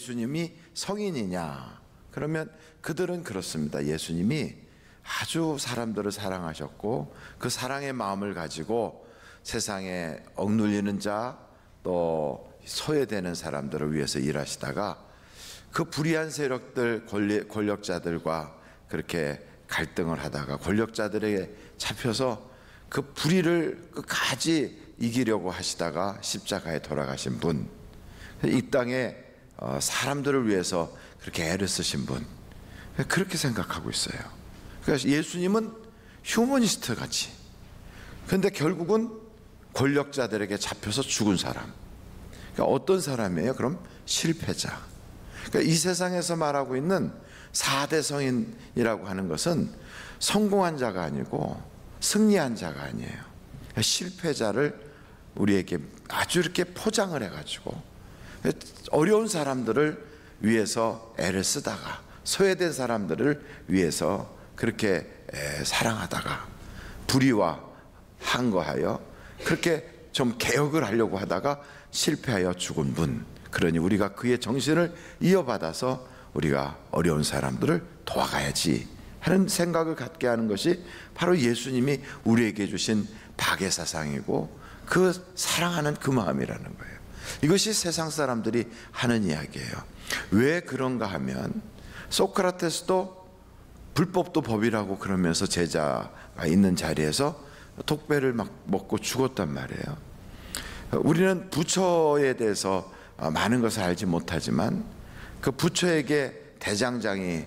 예수님이 성인이냐? 그러면 그들은 그렇습니다. 예수님이 아주 사람들을 사랑하셨고 그 사랑의 마음을 가지고 세상에 억눌리는 자, 또 소외되는 사람들을 위해서 일하시다가 그 불의한 세력들, 권력자들과 그렇게 갈등을 하다가 권력자들에게 잡혀서 그 불의를 끝까지 이기려고 하시다가 십자가에 돌아가신 분, 이 땅에 사람들을 위해서 그렇게 애를 쓰신 분, 그렇게 생각하고 있어요. 그러니까 예수님은 휴머니스트 같이, 그런데 결국은 권력자들에게 잡혀서 죽은 사람. 그러니까 어떤 사람이에요? 그럼 실패자. 그러니까 이 세상에서 말하고 있는 4대 성인이라고 하는 것은 성공한 자가 아니고 승리한 자가 아니에요. 그러니까 실패자를 우리에게 아주 이렇게 포장을 해가지고 어려운 사람들을 위해서 애를 쓰다가 소외된 사람들을 위해서 그렇게 사랑하다가 불의와 항거하여 그렇게 좀 개혁을 하려고 하다가 실패하여 죽은 분, 그러니 우리가 그의 정신을 이어받아서 우리가 어려운 사람들을 도와가야지 하는 생각을 갖게 하는 것이 바로 예수님이 우리에게 주신 박애사상이고 그 사랑하는 그 마음이라는 거예요. 이것이 세상 사람들이 하는 이야기예요. 왜 그런가 하면 소크라테스도 불법도 법이라고 그러면서 제자가 있는 자리에서 독배를 막 먹고 죽었단 말이에요. 우리는 부처에 대해서 많은 것을 알지 못하지만 그 부처에게 대장장이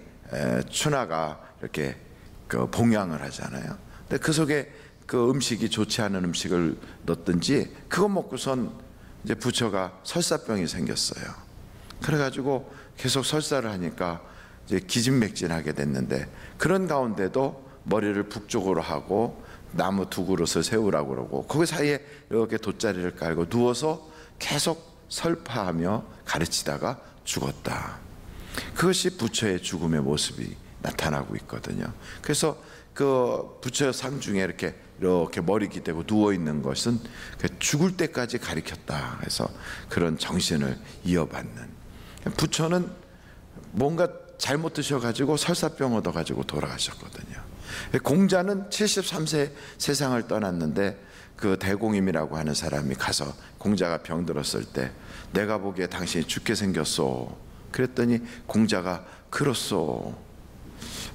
춘하가 이렇게 그 봉양을 하잖아요. 근데 그 속에 그 음식이 좋지 않은 음식을 넣었든지 그거 먹고선 이제 부처가 설사병이 생겼어요. 그래가지고 계속 설사를 하니까 이제 기진맥진하게 됐는데, 그런 가운데도 머리를 북쪽으로 하고 나무 두 그릇을 세우라고 그러고 그 사이에 이렇게 돗자리를 깔고 누워서 계속 설파하며 가르치다가 죽었다. 그것이 부처의 죽음의 모습이 나타나고 있거든요. 그래서 그 부처 상 중에 이렇게 머리 기대고 누워 있는 것은 죽을 때까지 가리켰다 해서 그런 정신을 이어받는, 부처는 뭔가 잘못 드셔가지고 설사병 얻어가지고 돌아가셨거든요. 공자는 73세 세상을 떠났는데 그 대공임이라고 하는 사람이 가서 공자가 병들었을 때 내가 보기에 당신이 죽게 생겼소. 그랬더니 공자가 그렇소.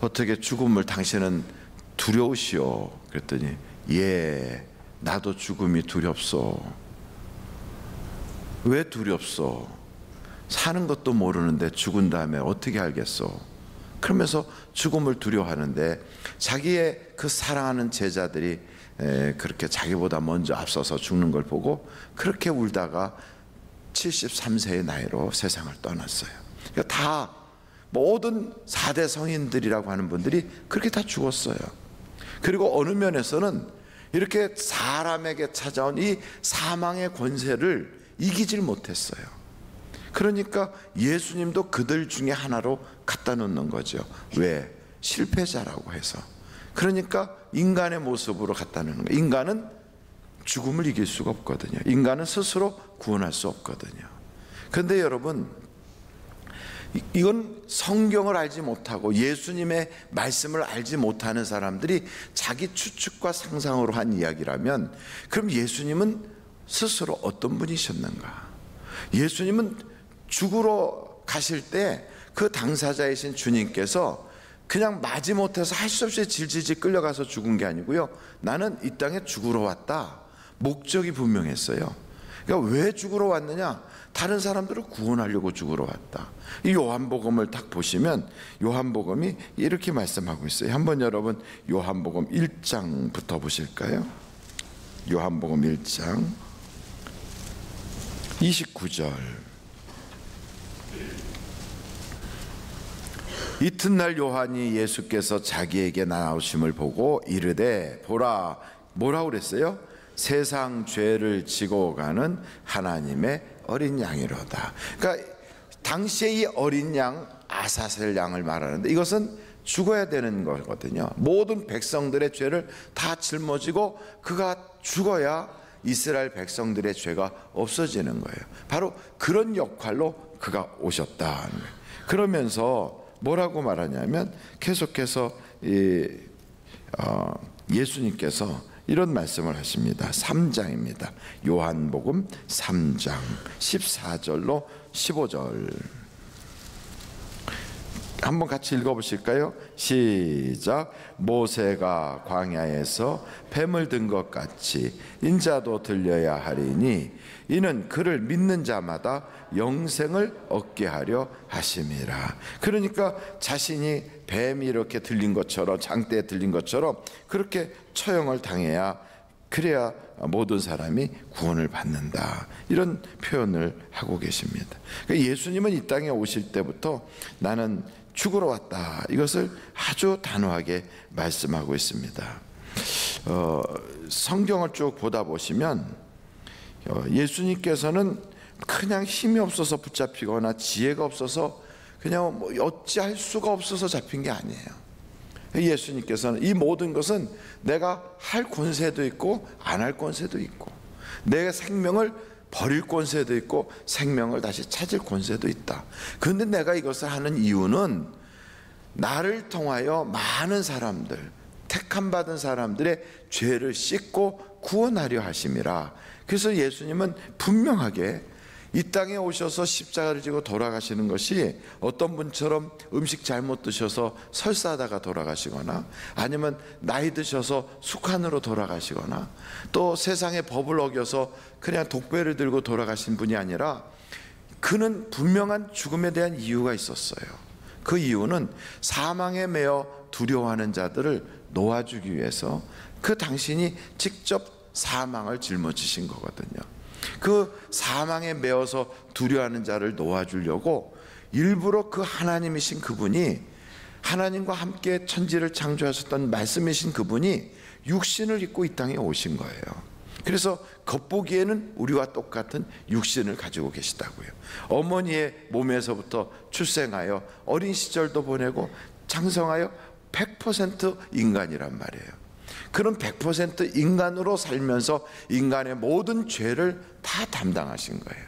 어떻게 죽음을 당신은 두려우시오. 그랬더니 예, 나도 죽음이 두렵소. 왜 두렵소? 사는 것도 모르는데 죽은 다음에 어떻게 알겠소? 그러면서 죽음을 두려워하는데 자기의 그 사랑하는 제자들이 그렇게 자기보다 먼저 앞서서 죽는 걸 보고 그렇게 울다가 73세의 나이로 세상을 떠났어요. 그러니까 다 모든 4대 성인들이라고 하는 분들이 그렇게 다 죽었어요. 그리고 어느 면에서는 이렇게 사람에게 찾아온 이 사망의 권세를 이기질 못했어요. 그러니까 예수님도 그들 중에 하나로 갖다 놓는 거죠. 왜? 실패자라고 해서. 그러니까 인간의 모습으로 갖다 놓는 거예요. 인간은 죽음을 이길 수가 없거든요. 인간은 스스로 구원할 수 없거든요. 그런데 여러분, 이건 성경을 알지 못하고 예수님의 말씀을 알지 못하는 사람들이 자기 추측과 상상으로 한 이야기라면, 그럼 예수님은 스스로 어떤 분이셨는가? 예수님은 죽으러 가실 때 그 당사자이신 주님께서 그냥 마지못해서 할 수 없이 질질질 끌려가서 죽은 게 아니고요, 나는 이 땅에 죽으러 왔다. 목적이 분명했어요. 그러니까 왜 죽으러 왔느냐? 다른 사람들을 구원하려고 죽으러 왔다. 이 요한복음을 딱 보시면 요한복음이 이렇게 말씀하고 있어요. 한번 여러분 요한복음 1장부터 보실까요? 요한복음 1장 29절. 이튿날 요한이 예수께서 자기에게 나오심을 보고 이르되 보라. 뭐라고 그랬어요? 세상 죄를 지고 가는 하나님의 어린 양이로다. 그러니까 당시에 이 어린 양, 아사셀 양을 말하는데 이것은 죽어야 되는 거거든요. 모든 백성들의 죄를 다 짊어지고 그가 죽어야 이스라엘 백성들의 죄가 없어지는 거예요. 바로 그런 역할로 그가 오셨다. 그러면서 뭐라고 말하냐면 계속해서 예수님께서 이런 말씀을 하십니다. 3장입니다. 요한복음 3장 14절로 15절 한번 같이 읽어보실까요? 시작. 모세가 광야에서 뱀을 든 것 같이 인자도 들려야 하리니 이는 그를 믿는 자마다 영생을 얻게 하려 하심이라. 그러니까 자신이 뱀이 이렇게 들린 것처럼, 장대에 들린 것처럼 그렇게 처형을 당해야, 그래야 모든 사람이 구원을 받는다, 이런 표현을 하고 계십니다. 예수님은 이 땅에 오실 때부터 나는 죽으러 왔다, 이것을 아주 단호하게 말씀하고 있습니다. 성경을 쭉 보다 보시면 예수님께서는 그냥 힘이 없어서 붙잡히거나 지혜가 없어서 그냥 뭐 어찌할 수가 없어서 잡힌 게 아니에요. 예수님께서는 이 모든 것은 내가 할 권세도 있고 안 할 권세도 있고, 내 생명을 버릴 권세도 있고 생명을 다시 찾을 권세도 있다. 그런데 내가 이것을 하는 이유는 나를 통하여 많은 사람들, 택함 받은 사람들의 죄를 씻고 구원하려 하심이라. 그래서 예수님은 분명하게 이 땅에 오셔서 십자가를 지고 돌아가시는 것이 어떤 분처럼 음식 잘못 드셔서 설사하다가 돌아가시거나, 아니면 나이 드셔서 숙환으로 돌아가시거나, 또 세상의 법을 어겨서 그냥 독배를 들고 돌아가신 분이 아니라, 그는 분명한 죽음에 대한 이유가 있었어요. 그 이유는 사망에 매여 두려워하는 자들을 놓아주기 위해서 그 당신이 직접 사망을 짊어지신 거거든요. 그 사망에 매어서 두려워하는 자를 놓아주려고 일부러 그 하나님이신 그분이, 하나님과 함께 천지를 창조하셨던 말씀이신 그분이 육신을 입고 이 땅에 오신 거예요. 그래서 겉보기에는 우리와 똑같은 육신을 가지고 계시다고요. 어머니의 몸에서부터 출생하여 어린 시절도 보내고 장성하여 100% 인간이란 말이에요. 그런 100% 인간으로 살면서 인간의 모든 죄를 다 담당하신 거예요.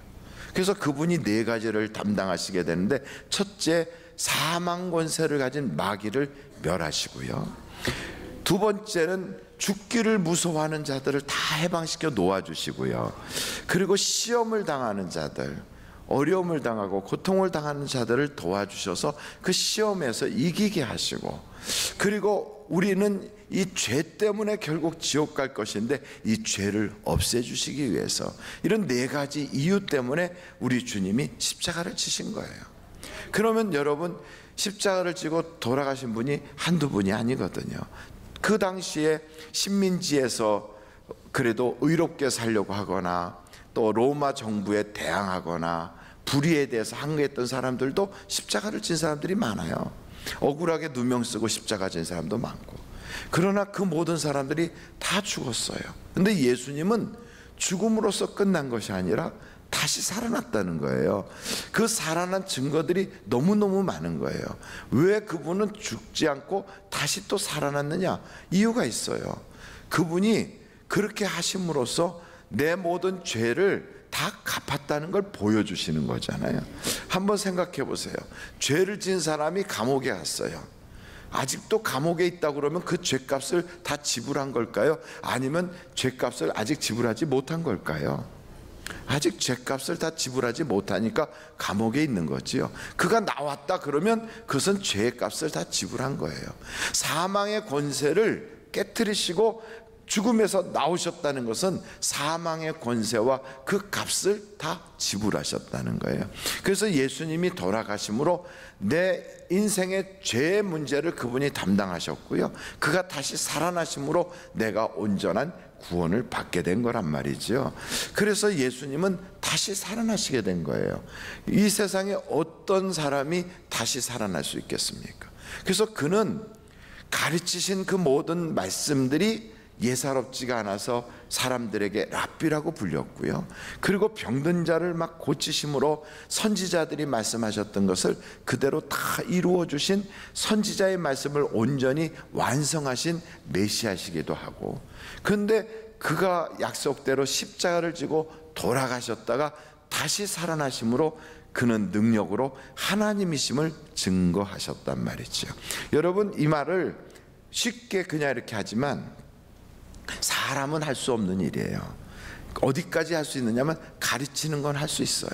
그래서 그분이 네 가지를 담당하시게 되는데, 첫째, 사망 권세를 가진 마귀를 멸하시고요. 두 번째는 죽기를 무서워하는 자들을 다 해방시켜 놓아주시고요. 그리고 시험을 당하는 자들, 어려움을 당하고 고통을 당하는 자들을 도와주셔서 그 시험에서 이기게 하시고, 그리고 우리는 이 죄 때문에 결국 지옥 갈 것인데 이 죄를 없애주시기 위해서 이런 네 가지 이유 때문에 우리 주님이 십자가를 지신 거예요. 그러면 여러분, 십자가를 지고 돌아가신 분이 한두 분이 아니거든요. 그 당시에 식민지에서 그래도 의롭게 살려고 하거나, 또 로마 정부에 대항하거나 불의에 대해서 항의했던 사람들도 십자가를 진 사람들이 많아요. 억울하게 누명 쓰고 십자가 진 사람도 많고. 그러나 그 모든 사람들이 다 죽었어요. 근데 예수님은 죽음으로써 끝난 것이 아니라 다시 살아났다는 거예요. 그 살아난 증거들이 너무너무 많은 거예요. 왜 그분은 죽지 않고 다시 또 살아났느냐? 이유가 있어요. 그분이 그렇게 하심으로써 내 모든 죄를 다 갚았다는 걸 보여주시는 거잖아요. 한번 생각해 보세요. 죄를 지은 사람이 감옥에 갔어요. 아직도 감옥에 있다고 그러면 그 죄값을 다 지불한 걸까요? 아니면 죄값을 아직 지불하지 못한 걸까요? 아직 죄값을 다 지불하지 못하니까 감옥에 있는 거지요. 그가 나왔다 그러면 그것은 죄값을 다 지불한 거예요. 사망의 권세를 깨트리시고 죽음에서 나오셨다는 것은 사망의 권세와 그 값을 다 지불하셨다는 거예요. 그래서 예수님이 돌아가심으로 내 인생의 죄의 문제를 그분이 담당하셨고요, 그가 다시 살아나심으로 내가 온전한 구원을 받게 된 거란 말이죠. 그래서 예수님은 다시 살아나시게 된 거예요. 이 세상에 어떤 사람이 다시 살아날 수 있겠습니까? 그래서 그는 가르치신 그 모든 말씀들이 예사롭지가 않아서 사람들에게 랍비라고 불렸고요, 그리고 병든 자를 막 고치심으로 선지자들이 말씀하셨던 것을 그대로 다 이루어 주신, 선지자의 말씀을 온전히 완성하신 메시아시기도 하고, 그런데 그가 약속대로 십자가를 지고 돌아가셨다가 다시 살아나심으로 그는 능력으로 하나님이심을 증거하셨단 말이죠. 여러분, 이 말을 쉽게 그냥 이렇게 하지만 사람은 할 수 없는 일이에요. 어디까지 할 수 있느냐면 가르치는 건 할 수 있어요.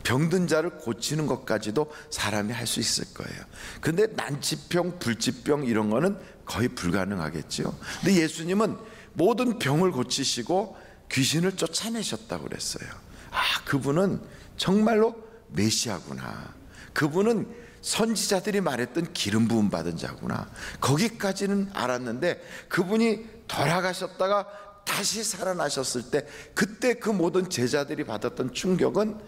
병든 자를 고치는 것까지도 사람이 할 수 있을 거예요. 근데 난치병, 불치병 이런 거는 거의 불가능하겠죠. 근데 예수님은 모든 병을 고치시고 귀신을 쫓아내셨다고 그랬어요. 그분은 정말로 메시아구나. 그분은 선지자들이 말했던 기름 부음 받은 자구나. 거기까지는 알았는데 그분이 돌아가셨다가 다시 살아나셨을 때, 그때 그 모든 제자들이 받았던 충격은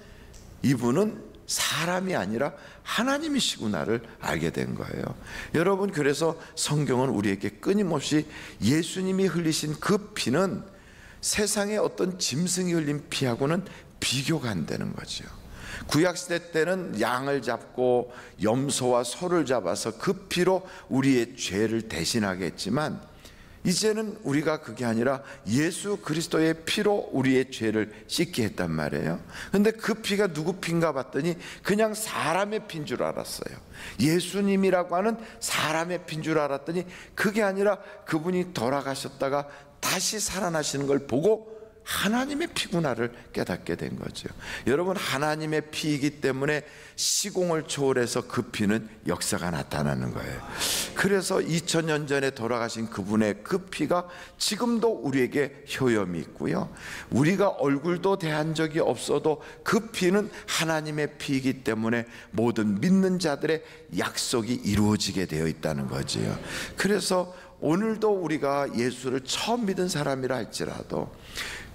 이분은 사람이 아니라 하나님이시구나를 알게 된 거예요. 여러분, 그래서 성경은 우리에게 끊임없이 예수님이 흘리신 그 피는 세상의 어떤 짐승이 흘린 피하고는 비교가 안 되는 거죠. 구약시대 때는 양을 잡고 염소와 소를 잡아서 그 피로 우리의 죄를 대신하게 했지만, 이제는 우리가 그게 아니라 예수 그리스도의 피로 우리의 죄를 씻게 했단 말이에요. 근데 그 피가 누구 피인가 봤더니 그냥 사람의 피인 줄 알았어요. 예수님이라고 하는 사람의 피인 줄 알았더니 그게 아니라 그분이 돌아가셨다가 다시 살아나시는 걸 보고 하나님의 피구나를 깨닫게 된 거죠. 여러분, 하나님의 피이기 때문에 시공을 초월해서 그 피는 역사가 나타나는 거예요. 그래서 2000년 전에 돌아가신 그분의 그 피가 지금도 우리에게 효염이 있고요, 우리가 얼굴도 대한 적이 없어도 그 피는 하나님의 피이기 때문에 모든 믿는 자들의 약속이 이루어지게 되어 있다는 거지요. 그래서 오늘도 우리가 예수를 처음 믿은 사람이라 할지라도,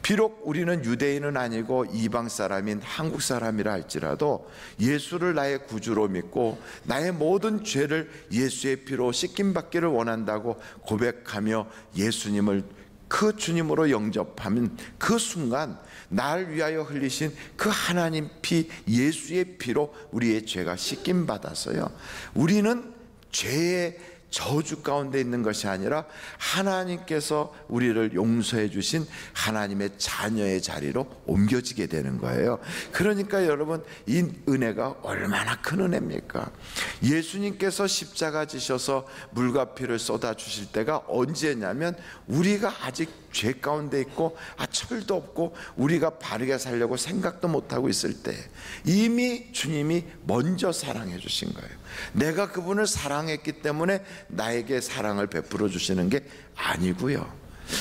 비록 우리는 유대인은 아니고 이방 사람인 한국 사람이라 할지라도 예수를 나의 구주로 믿고 나의 모든 죄를 예수의 피로 씻김받기를 원한다고 고백하며 예수님을 그 주님으로 영접하면 그 순간 나를 위하여 흘리신 그 하나님 피, 예수의 피로 우리의 죄가 씻김받아서요, 우리는 죄의 저주 가운데 있는 것이 아니라 하나님께서 우리를 용서해 주신 하나님의 자녀의 자리로 옮겨지게 되는 거예요. 그러니까 여러분, 이 은혜가 얼마나 큰 은혜입니까? 예수님께서 십자가 지셔서 물과 피를 쏟아 주실 때가 언제냐면 우리가 아직 죄 가운데 있고 철도 없고 우리가 바르게 살려고 생각도 못하고 있을 때 이미 주님이 먼저 사랑해 주신 거예요. 내가 그분을 사랑했기 때문에 나에게 사랑을 베풀어 주시는 게 아니고요,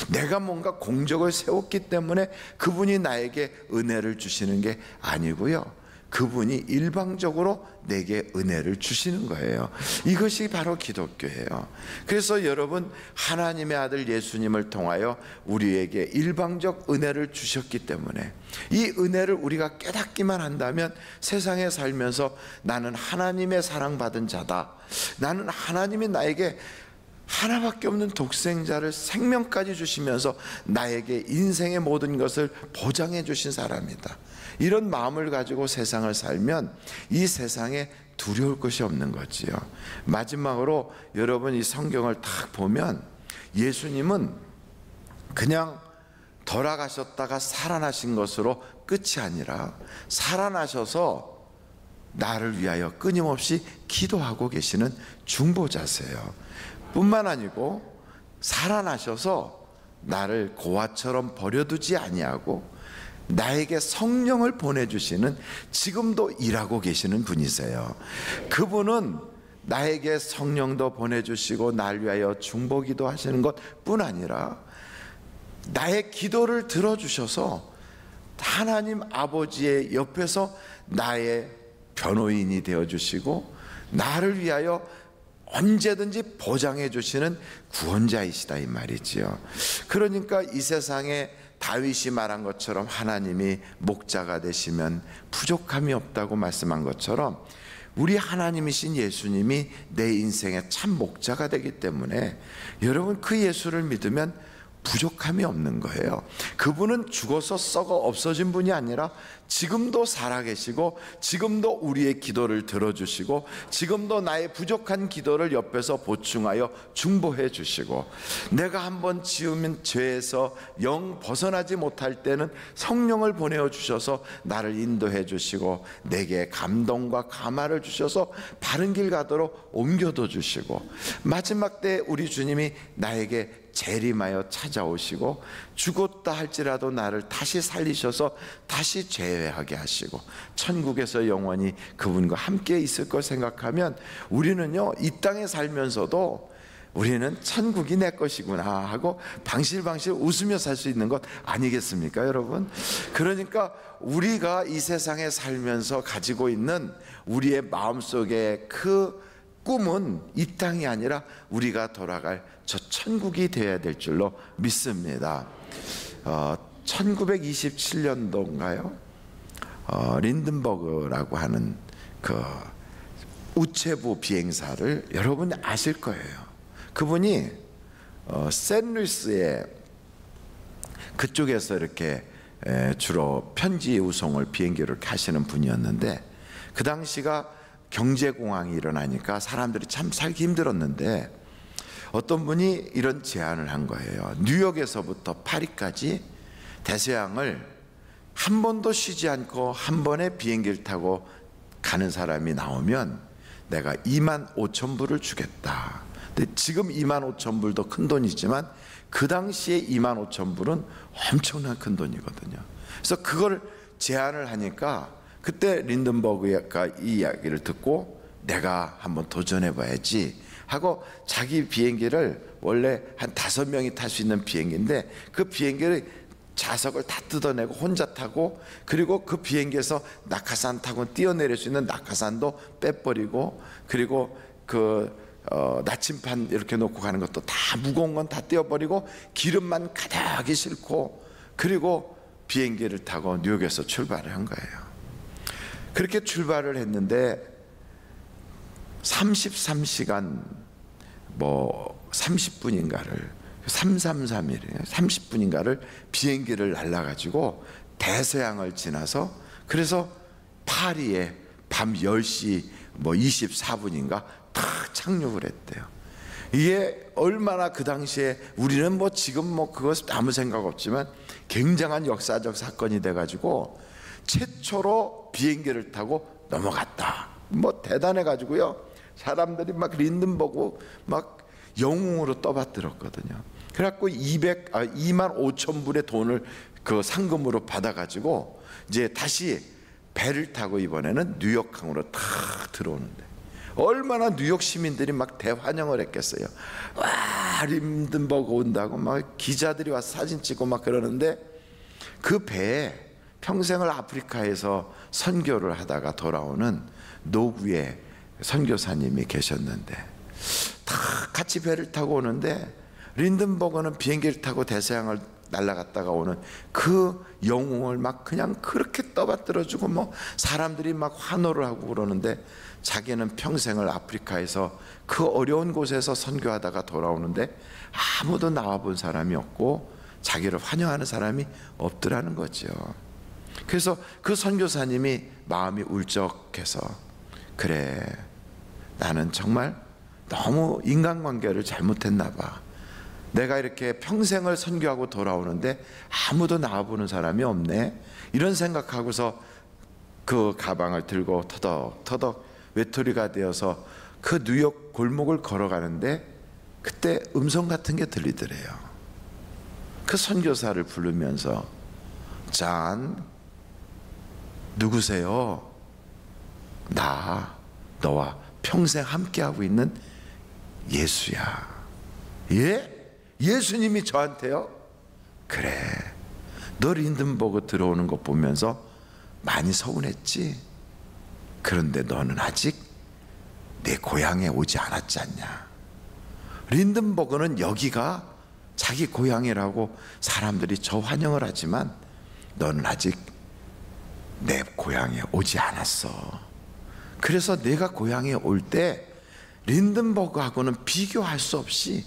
내가 뭔가 공적을 세웠기 때문에 그분이 나에게 은혜를 주시는 게 아니고요, 그분이 일방적으로 내게 은혜를 주시는 거예요. 이것이 바로 기독교예요. 그래서 여러분, 하나님의 아들 예수님을 통하여 우리에게 일방적 은혜를 주셨기 때문에 이 은혜를 우리가 깨닫기만 한다면 세상에 살면서 나는 하나님의 사랑받은 자다, 나는 하나님이 나에게 하나밖에 없는 독생자를 생명까지 주시면서 나에게 인생의 모든 것을 보장해 주신 사람이다, 이런 마음을 가지고 세상을 살면 이 세상에 두려울 것이 없는 거지요. 마지막으로 여러분, 이 성경을 딱 보면 예수님은 그냥 돌아가셨다가 살아나신 것으로 끝이 아니라 살아나셔서 나를 위하여 끊임없이 기도하고 계시는 중보자세요. 뿐만 아니고 살아나셔서 나를 고아처럼 버려두지 아니하고 나에게 성령을 보내주시는, 지금도 일하고 계시는 분이세요. 그분은 나에게 성령도 보내주시고 날 위하여 중보기도 하시는 것뿐 아니라 나의 기도를 들어주셔서 하나님 아버지의 옆에서 나의 변호인이 되어주시고 나를 위하여 언제든지 보장해 주시는 구원자이시다, 이 말이지요. 그러니까 이 세상에 다윗이 말한 것처럼 하나님이 목자가 되시면 부족함이 없다고 말씀한 것처럼 우리 하나님이신 예수님이 내 인생의 참 목자가 되기 때문에 여러분, 그 예수를 믿으면 부족함이 없는 거예요. 그분은 죽어서 썩어 없어진 분이 아니라 지금도 살아계시고 지금도 우리의 기도를 들어주시고 지금도 나의 부족한 기도를 옆에서 보충하여 중보해 주시고, 내가 한번 지으면 죄에서 영 벗어나지 못할 때는 성령을 보내어 주셔서 나를 인도해 주시고, 내게 감동과 감화를 주셔서 바른 길 가도록 옮겨도 주시고, 마지막 때 우리 주님이 나에게 재림하여 찾아오시고 죽었다 할지라도 나를 다시 살리셔서 다시 재회하게 하시고 천국에서 영원히 그분과 함께 있을 걸 생각하면 우리는요, 이 땅에 살면서도 우리는 천국이 내 것이구나 하고 방실방실 웃으며 살 수 있는 것 아니겠습니까, 여러분? 그러니까 우리가 이 세상에 살면서 가지고 있는 우리의 마음속에 그 꿈은 이 땅이 아니라 우리가 돌아갈 저 천국이 되어야 될 줄로 믿습니다. 1927년도인가요? 린든버그라고 하는 그 우체부 비행사를 여러분 아실 거예요. 그분이 샌루이스에 그쪽에서 이렇게 주로 편지 우송을 비행기를 하시는 분이었는데, 그 당시가 경제공황이 일어나니까 사람들이 참 살기 힘들었는데 어떤 분이 이런 제안을 한 거예요. 뉴욕에서부터 파리까지 대서양을 한 번도 쉬지 않고 한 번에 비행기를 타고 가는 사람이 나오면 내가 25,000불을 주겠다. 근데 지금 25,000불도 큰 돈이지만 그 당시에 25,000불은 엄청난 큰 돈이거든요. 그래서 그걸 제안을 하니까 그때 린든버그가 이 이야기를 듣고 내가 한번 도전해 봐야지 하고 자기 비행기를, 원래 한 5명이 탈 수 있는 비행기인데 그 비행기를 좌석을 다 뜯어내고 혼자 타고, 그리고 그 비행기에서 낙하산 타고 뛰어내릴 수 있는 낙하산도 빼버리고, 그리고 그 나침판 이렇게 놓고 가는 것도 다 무거운 건 다 떼어버리고 기름만 가득히 싣고, 그리고 비행기를 타고 뉴욕에서 출발을 한 거예요. 그렇게 출발을 했는데 33시간 30분인가를 333일 30분인가를 비행기를 날라가지고 대서양을 지나서, 그래서 파리에 밤 10시 24분인가 탁 착륙을 했대요. 이게 얼마나 그 당시에 우리는 지금 그것 아무 생각 없지만 굉장한 역사적 사건이 돼가지고 최초로 비행기를 타고 넘어갔다. 대단해 가지고요, 사람들이 막 린든버그 막 영웅으로 떠받들었거든요. 그래갖고 25,000불의 돈을 그 상금으로 받아가지고 이제 다시 배를 타고 이번에는 뉴욕항으로 탁 들어오는데 얼마나 뉴욕 시민들이 막 대환영을 했겠어요. 와, 린든버그 온다고 막 기자들이 와서 사진 찍고 막 그러는데, 그 배에 평생을 아프리카에서 선교를 하다가 돌아오는 노구의 선교사님이 계셨는데, 다 같이 배를 타고 오는데 린든버그는 비행기를 타고 대서양을 날아갔다가 오는 그 영웅을 막 그냥 그렇게 떠받들어주고 사람들이 막 환호를 하고 그러는데, 자기는 평생을 아프리카에서 그 어려운 곳에서 선교하다가 돌아오는데 아무도 나와본 사람이 없고 자기를 환영하는 사람이 없더라는 거죠. 그래서 그 선교사님이 마음이 울적해서, 그래, 나는 정말 너무 인간관계를 잘못했나 봐. 내가 이렇게 평생을 선교하고 돌아오는데 아무도 나와보는 사람이 없네, 이런 생각하고서 그 가방을 들고 터덕터덕 외톨이가 되어서 그 뉴욕 골목을 걸어가는데 그때 음성 같은 게 들리더래요. 그 선교사를 부르면서, 잔, 누구세요? 나 너와 평생 함께하고 있는 예수야. 예? 예수님이 저한테요? 그래, 너 린든버그 들어오는 거 보면서 많이 서운했지? 그런데 너는 아직 내 고향에 오지 않았지 않냐? 린든버그는 여기가 자기 고향이라고 사람들이 저 환영을 하지만 너는 아직 내 고향에 오지 않았어. 그래서 내가 고향에 올 때 린든버그하고는 비교할 수 없이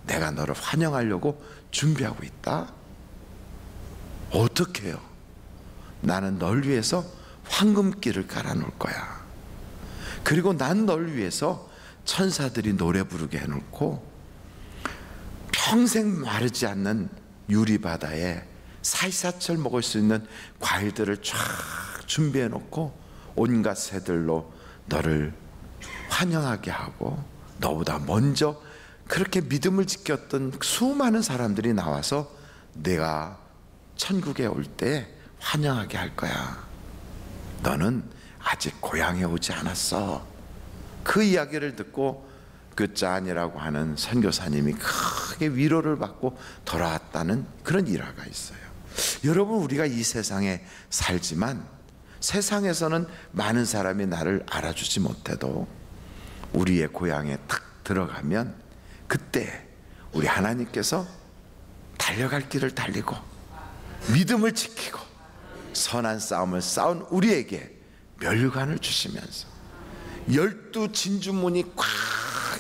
내가 너를 환영하려고 준비하고 있다. 어떻게 해요? 나는 널 위해서 황금길을 깔아놓을 거야. 그리고 난 널 위해서 천사들이 노래 부르게 해놓고 평생 마르지 않는 유리바다에 사시사철 먹을 수 있는 과일들을 쫙 준비해놓고 온갖 새들로 너를 환영하게 하고, 너보다 먼저 그렇게 믿음을 지켰던 수많은 사람들이 나와서 내가 천국에 올 때 환영하게 할 거야. 너는 아직 고향에 오지 않았어. 그 이야기를 듣고 그 짠이라고 하는 선교사님이 크게 위로를 받고 돌아왔다는 그런 일화가 있어요. 여러분, 우리가 이 세상에 살지만 세상에서는 많은 사람이 나를 알아주지 못해도 우리의 고향에 탁 들어가면 그때 우리 하나님께서 달려갈 길을 달리고 믿음을 지키고 선한 싸움을 싸운 우리에게 멸관을 주시면서 12 진주문이 꽉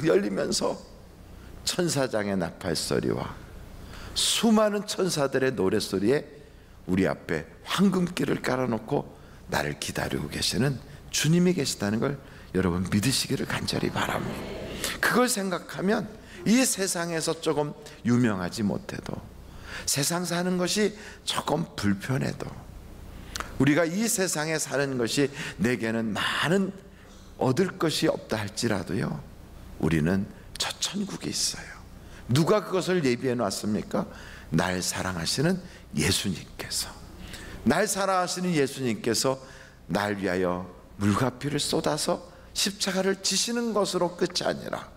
열리면서 천사장의 나팔소리와 수많은 천사들의 노랫소리에 우리 앞에 황금길을 깔아놓고 나를 기다리고 계시는 주님이 계시다는 걸 여러분 믿으시기를 간절히 바랍니다. 그걸 생각하면 이 세상에서 조금 유명하지 못해도, 세상 사는 것이 조금 불편해도, 우리가 이 세상에 사는 것이 내게는 많은 얻을 것이 없다 할지라도요, 우리는 저 천국에 있어요. 누가 그것을 예비해 놨습니까? 날 사랑하시는 예수님께서. 날 사랑하시는 예수님께서 날 위하여 물과 피를 쏟아서 십자가를 지시는 것으로 끝이 아니라,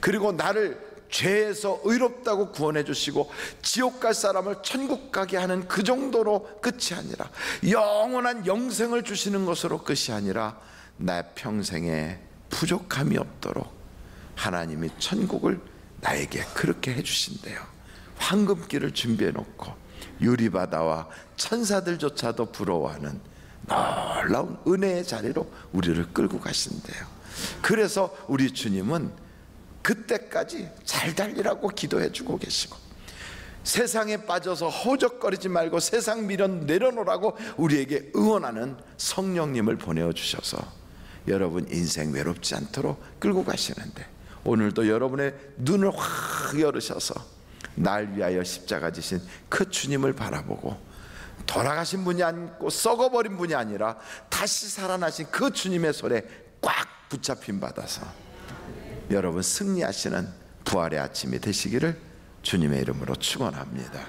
그리고 나를 죄에서 의롭다고 구원해 주시고 지옥 갈 사람을 천국 가게 하는 그 정도로 끝이 아니라, 영원한 영생을 주시는 것으로 끝이 아니라, 나 평생에 부족함이 없도록 하나님이 천국을 나에게 그렇게 해주신대요. 황금길을 준비해 놓고 유리바다와 천사들조차도 부러워하는 놀라운 은혜의 자리로 우리를 끌고 가신대요. 그래서 우리 주님은 그때까지 잘 달리라고 기도해 주고 계시고, 세상에 빠져서 허우적거리지 말고 세상 미련 내려놓으라고 우리에게 응원하는 성령님을 보내어 주셔서 여러분 인생 외롭지 않도록 끌고 가시는데, 오늘도 여러분의 눈을 확 열으셔서 날 위하여 십자가 지신 그 주님을 바라보고, 돌아가신 분이 아니고 썩어버린 분이 아니라 다시 살아나신 그 주님의 손에 꽉 붙잡힘 받아서 여러분 승리하시는 부활의 아침이 되시기를 주님의 이름으로 축원합니다.